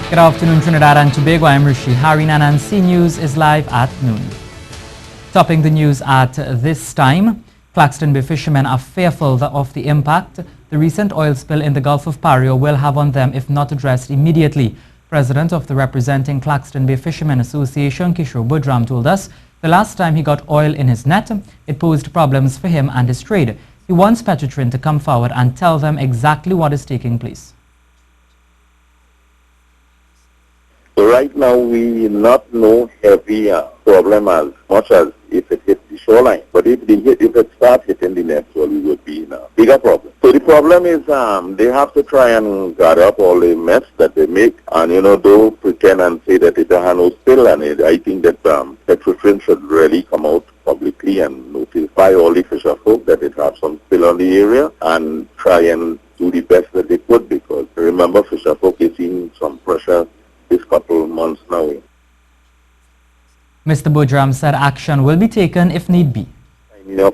Good afternoon, Trinidad and Tobago. I'm Rishi Harinan and C News is live at noon. Topping the news at this time, Claxton Bay fishermen are fearful of the impact the recent oil spill in the Gulf of Paria will have on them if not addressed immediately. President of the representing Claxton Bay Fishermen Association, Kishore Budram, told us the last time he got oil in his net, it posed problems for him and his trade. He wants Petro-Trin to come forward and tell them exactly what is taking place. So right now we not know heavy problem as much as if it hits the shoreline. But if it starts hitting the net, well, we would be in a bigger problem. So the problem is they have to try and gather up all the mess that they make and, don't pretend and say that it has no spill. And I think that Petro-Trin should really come out publicly and notify all the fisher folk that it has some spill on the area and try and do the best that they could, because remember, fisher folk is seeing some pressure this couple of months now. Mr. Budram said action will be taken if need be.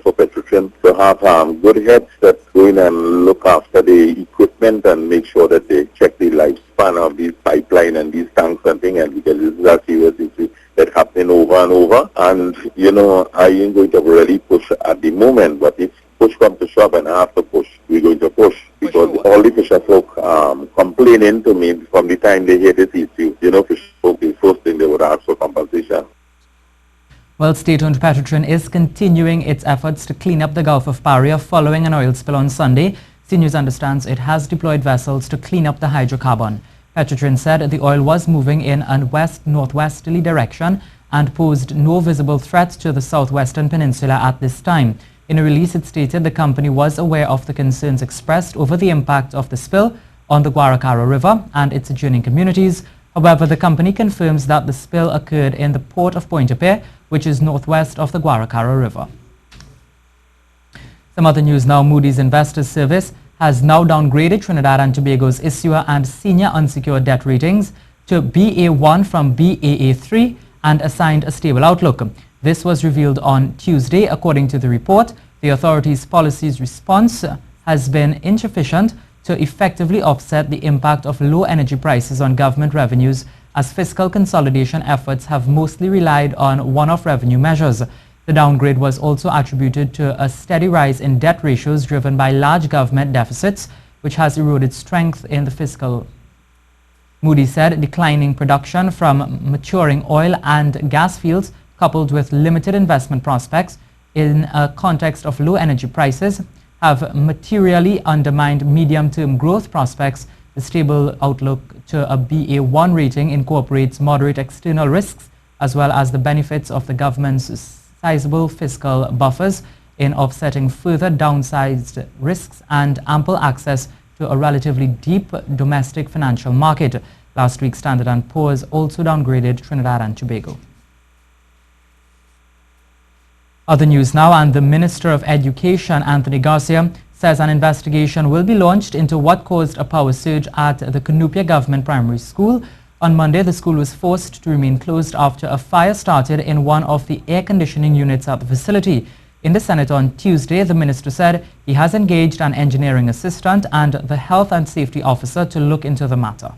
For Petro-Trin to have good heads that go in and look after the equipment and make sure that they check the lifespan of these pipeline and these tanks and things, and because this is a serious issue that's happening over and over. And, I ain't going to really push at the moment, but if push comes to shove and I have to push, we're going to push. Because all the fisher folk complaining to me from the time they hear this issue, fisher folk, the first thing they would ask for compensation. Well, state-owned Petro-Trin is continuing its efforts to clean up the Gulf of Paria following an oil spill on Sunday. CNews understands it has deployed vessels to clean up the hydrocarbon. Petro-Trin said the oil was moving in a west-northwesterly direction and posed no visible threat to the southwestern peninsula at this time. In a release, it stated the company was aware of the concerns expressed over the impact of the spill on the Guaracara River and its adjoining communities. However, the company confirms that the spill occurred in the port of Pointe-a-Pierre, which is northwest of the Guaracara River. Some other news now. Moody's Investors Service has now downgraded Trinidad and Tobago's issuer and senior unsecured debt ratings to BA1 from Baa3 and assigned a stable outlook. This was revealed on Tuesday. According to the report, the authority's policy's response has been insufficient to effectively offset the impact of low energy prices on government revenues, as fiscal consolidation efforts have mostly relied on one-off revenue measures. The downgrade was also attributed to a steady rise in debt ratios driven by large government deficits, which has eroded strength in the fiscal. Moody's said declining production from maturing oil and gas fields, coupled with limited investment prospects in a context of low energy prices, have materially undermined medium-term growth prospects. The stable outlook to a BA1 rating incorporates moderate external risks as well as the benefits of the government's sizable fiscal buffers in offsetting further downsized risks and ample access to a relatively deep domestic financial market. Last week, Standard & Poor's also downgraded Trinidad and Tobago. Other news now, and the Minister of Education, Anthony Garcia, says an investigation will be launched into what caused a power surge at the Cunupia Government Primary School. On Monday, the school was forced to remain closed after a fire started in one of the air conditioning units at the facility. In the Senate on Tuesday, the minister said he has engaged an engineering assistant and the health and safety officer to look into the matter.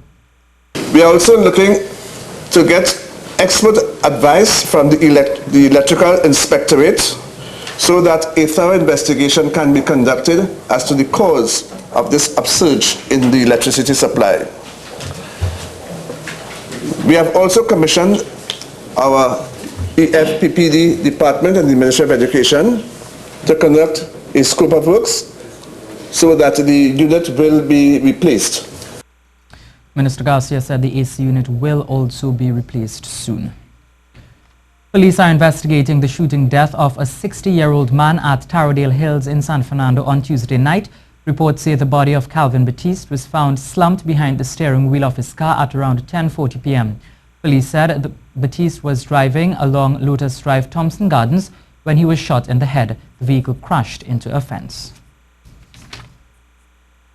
We are also looking to get expert advice from the electrical inspectorate so that a thorough investigation can be conducted as to the cause of this upsurge in the electricity supply. We have also commissioned our EFPPD department and the Ministry of Education to conduct a scope of works so that the unit will be replaced. Minister Garcia said the AC unit will also be replaced soon. Police are investigating the shooting death of a 60-year-old man at Taradale Hills in San Fernando on Tuesday night. Reports say the body of Calvin Batiste was found slumped behind the steering wheel of his car at around 10:40 p.m. Police said Batiste was driving along Lotus Drive, Thompson Gardens, when he was shot in the head. The vehicle crashed into a fence.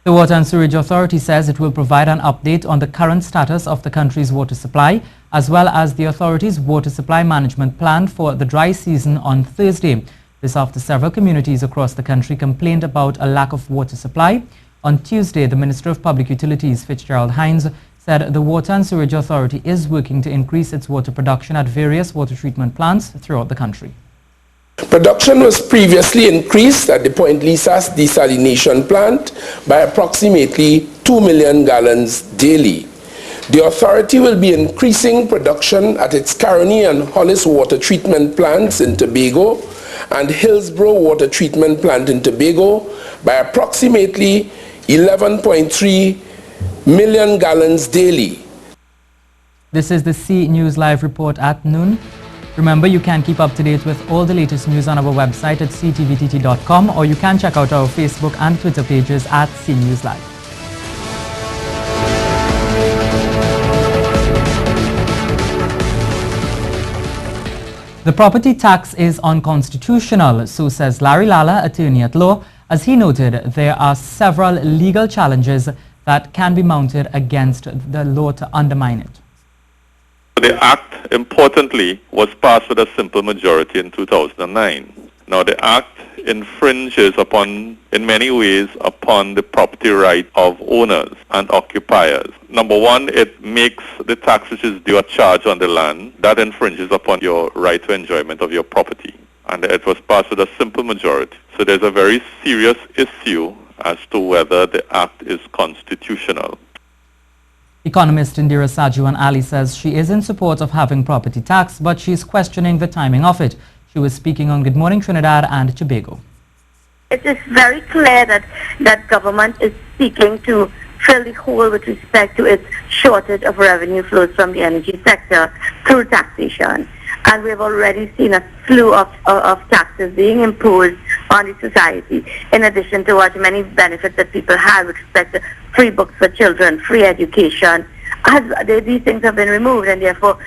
The Water and Sewerage Authority says it will provide an update on the current status of the country's water supply, as well as the authority's water supply management plan for the dry season on Thursday. This after several communities across the country complained about a lack of water supply. On Tuesday, the Minister of Public Utilities, Fitzgerald Hines, said the Water and Sewerage Authority is working to increase its water production at various water treatment plants throughout the country. Production was previously increased at the Point Lisas desalination plant by approximately 2 million gallons daily. The authority will be increasing production at its Caroni and Hollis water treatment plants in Tobago and Hillsborough water treatment plant in Tobago by approximately 11.3 million gallons daily. This is the C News Live report at noon. Remember, you can keep up to date with all the latest news on our website at ctvtt.com, or you can check out our Facebook and Twitter pages at C News Live. The property tax is unconstitutional, so says Larry Lalla, attorney at law. As he noted, there are several legal challenges that can be mounted against the law to undermine it. The Act, importantly, was passed with a simple majority in 2009. Now, the Act infringes upon, in many ways, upon the property right of owners and occupiers. Number one, it makes the tax which is due a charge on the land. That infringes upon your right to enjoyment of your property. And it was passed with a simple majority. So there's a very serious issue as to whether the Act is constitutional. Economist Indira Sajuan Ali says she is in support of having property tax, but she's questioning the timing of it. She was speaking on Good Morning Trinidad and Tobago. It is very clear that government is seeking to fill the hole with respect to its shortage of revenue flows from the energy sector through taxation. And we've already seen a slew of taxes being imposed on the society, in addition to what many benefits that people have with respect to free books for children, free education. These things have been removed, and therefore,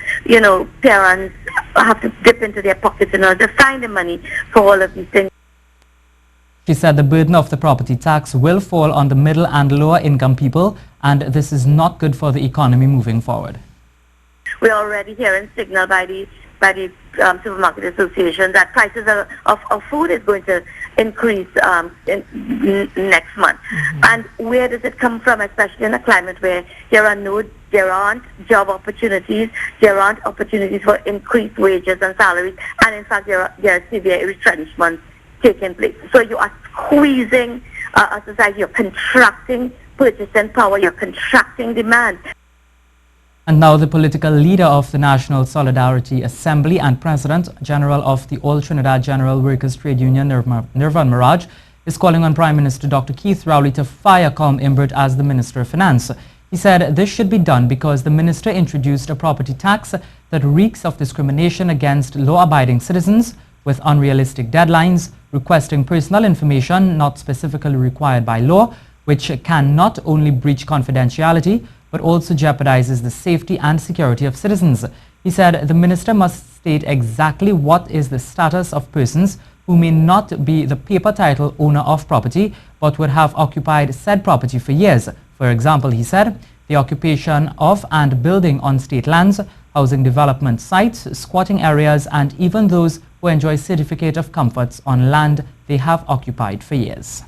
parents have to dip into their pockets in order to find the money for all of these things. She said the burden of the property tax will fall on the middle and lower income people, and this is not good for the economy moving forward. We're already hearing signal by the Supermarket Association that prices of food is going to increase next month. Mm-hmm. And where does it come from, especially in a climate where there aren't job opportunities, there aren't opportunities for increased wages and salaries, and in fact there are severe retrenchments taking place. So you are squeezing a society, you're contracting purchasing power, you're contracting demand. And now the political leader of the National Solidarity Assembly and President General of the All Trinidad General Workers Trade Union, Nirvan Miraj, is calling on Prime Minister Dr. Keith Rowley to fire Colm Imbert as the Minister of Finance. He said this should be done because the minister introduced a property tax that reeks of discrimination against law-abiding citizens with unrealistic deadlines, requesting personal information not specifically required by law, which can not only breach confidentiality, but also jeopardizes the safety and security of citizens. He said the minister must state exactly what is the status of persons who may not be the paper title owner of property, but would have occupied said property for years. For example, he said, the occupation of and building on state lands, housing development sites, squatting areas, and even those who enjoy certificate of comforts on land they have occupied for years.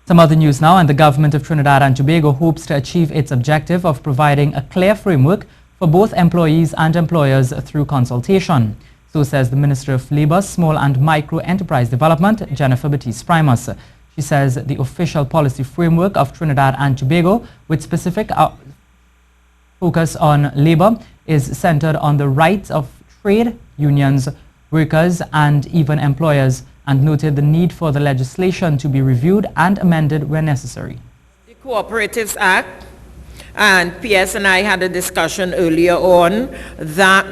Some other news now, and the government of Trinidad and Tobago hopes to achieve its objective of providing a clear framework for both employees and employers through consultation. So says the Minister of Labour, Small and Micro Enterprise Development, Jennifer Baptiste-Primus. She says the official policy framework of Trinidad and Tobago, with specific focus on labour, is centered on the rights of trade unions, workers, and even employers, and noted the need for the legislation to be reviewed and amended where necessary. The Cooperatives Act, and PS and I had a discussion earlier on that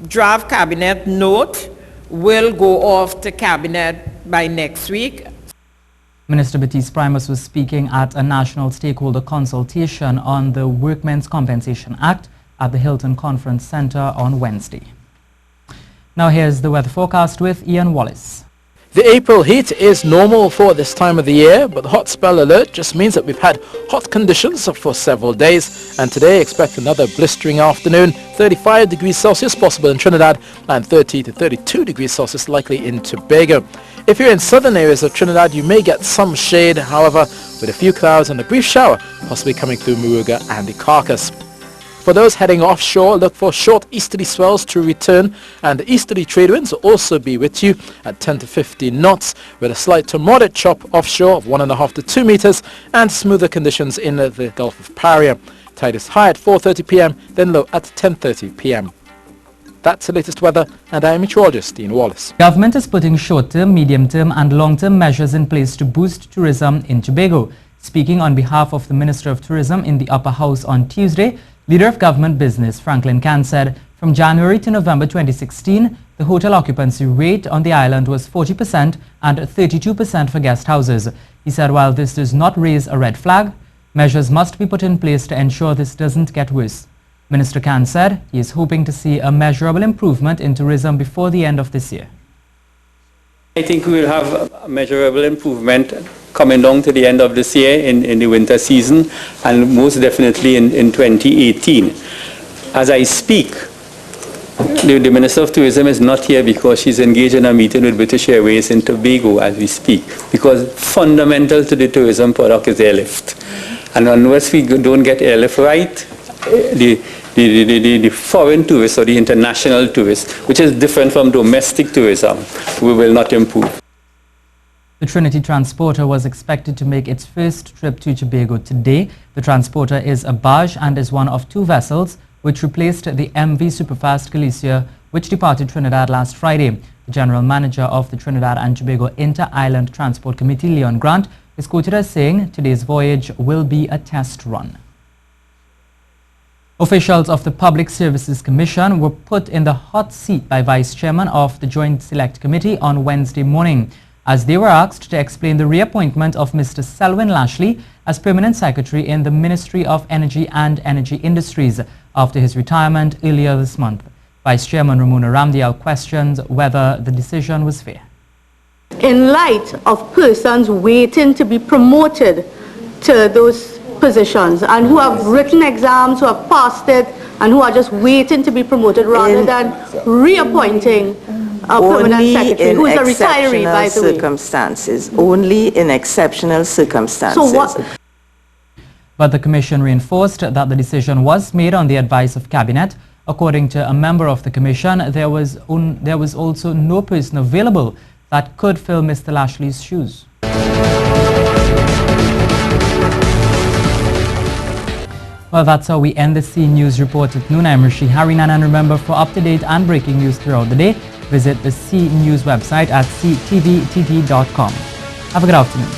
draft cabinet note will go off to cabinet by next week. Minister Baptiste-Primus was speaking at a national stakeholder consultation on the Workmen's Compensation Act at the Hilton Conference Center on Wednesday. Now here's the weather forecast with Ian Wallace. The April heat is normal for this time of the year, but the hot spell alert just means that we've had hot conditions for several days, and today expect another blistering afternoon. 35 degrees Celsius possible in Trinidad and 30 to 32 degrees Celsius likely in Tobago. If you're in southern areas of Trinidad, you may get some shade, however, with a few clouds and a brief shower possibly coming through Moruga and the Carcass. For those heading offshore, look for short easterly swells to return, and easterly trade winds will also be with you at 10 to 15 knots, with a slight to moderate chop offshore of 1.5 to 2 meters and smoother conditions in the Gulf of Paria. Tide is high at 4:30 p.m., then low at 10:30 p.m. That's the latest weather, and I am meteorologist Dean Wallace. Government is putting short-term, medium-term and long-term measures in place to boost tourism in Tobago. Speaking on behalf of the Minister of Tourism in the Upper House on Tuesday, Leader of Government Business Franklin Can said from January to November 2016, the hotel occupancy rate on the island was 40% and 32% for guest houses. He said while this does not raise a red flag, measures must be put in place to ensure this doesn't get worse. Minister Can said he is hoping to see a measurable improvement in tourism before the end of this year. I think we will have a measurable improvement coming down to the end of this year in the winter season, and most definitely in 2018. As I speak, the Minister of Tourism is not here because she's engaged in a meeting with British Airways in Tobago as we speak, because fundamental to the tourism product is airlift. And unless we don't get airlift right, the foreign tourists or the international tourists, which is different from domestic tourism, we will not improve. The Trinity Transporter was expected to make its first trip to Tobago today. The transporter is a barge and is one of 2 vessels which replaced the MV Superfast Galicia, which departed Trinidad last Friday. The General Manager of the Trinidad and Tobago Inter-Island Transport Committee, Leon Grant, is quoted as saying today's voyage will be a test run. Officials of the Public Services Commission were put in the hot seat by Vice Chairman of the Joint Select Committee on Wednesday morning, as they were asked to explain the reappointment of Mr. Selwyn Lashley as Permanent Secretary in the Ministry of Energy and Energy Industries after his retirement earlier this month. Vice Chairman Ramona Ramdial questioned whether the decision was fair. In light of persons waiting to be promoted to those positions and who have written exams, who have passed it, and who are just waiting to be promoted rather than reappointing a permanent secretary who is a retiree, by the way. Only in exceptional circumstances. So what? But the Commission reinforced that the decision was made on the advice of Cabinet. According to a member of the Commission, there was also no person available that could fill Mr. Lashley's shoes. Well, that's how we end the C News Report at noon. I'm Rishi Harinan, and remember, for up-to-date and breaking news throughout the day, visit the C News website at ctvtt.com. Have a good afternoon.